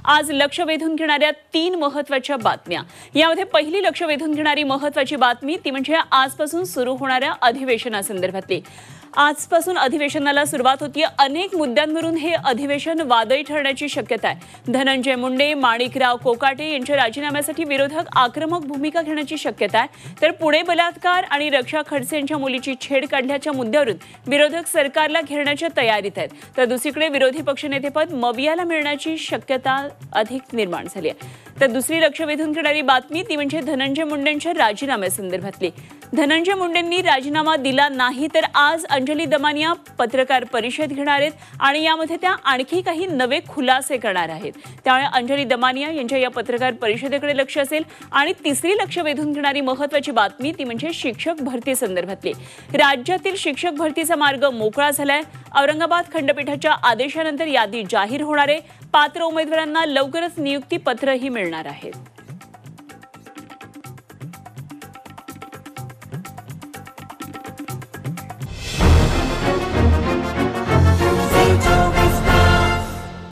आज लक्ष वेधून घेणाऱ्या 3 महत्त्वाच्या बातम्या। यामध्ये पहिली लक्ष वेधून घेणारी महत्त्वाची बातमी ती म्हणजे आजपासून सुरू होणाऱ्या अधिवेशनासंदर्भातली। आजपासून अधिवेशनाला सुरुवात होतीये। अनेक मुद्द्यांवरून हे अधिवेशन वादळी ठरण्याची शक्यता आहे। धनंजय मुंडे, माणिकराव कोकाटे यांच्या राजीनाम्यासाठी विरोधक आक्रमक भूमिका घेण्याची शक्यता आहे। तर पुणे बलात्कार आणि रक्षा खडसे यांच्या मुलीची छेड काढल्याच्या मुद्द्यावरून विरोधक सरकारला घेरण्याच्या तयारीत आहेत। तर दुसरीकडे विरोधी पक्षनेतेपद मवियाला मिळण्याची शक्यता अधिक निर्माण झाली आहे। तर दुसरी लक्ष वेधून घेणारी बातमी ती म्हणजे धनंजय मुंडेंच्या राजीनाम्यासंदर्भातली। धनंजय मुंडेंनी राजीनामा दिला नाही तर आज अंजली दमानिया पत्रकार परिषद घेणार आहेत आणि यामध्ये त्या आणखी काही नवे खुलासे करणार आहेत। त्यामुळे अंजली दमानिया यांच्या या पत्रकार परिषदेकडे लक्ष असेल। आणि तिसरी लक्ष वेधून घेणारी महत्त्वाची बातमी ती म्हणजे शिक्षक भरती संदर्भातली। राज्यातील शिक्षक भरतीचा मार्ग मोकळा झालाय। औरंगाबाद खंडपीठाच्या आदेशानंतर यादी जाहीर होणार आहे। पात्र उमेदवारांना लवकरच नियुक्ती पत्रही मिळणार आहेत।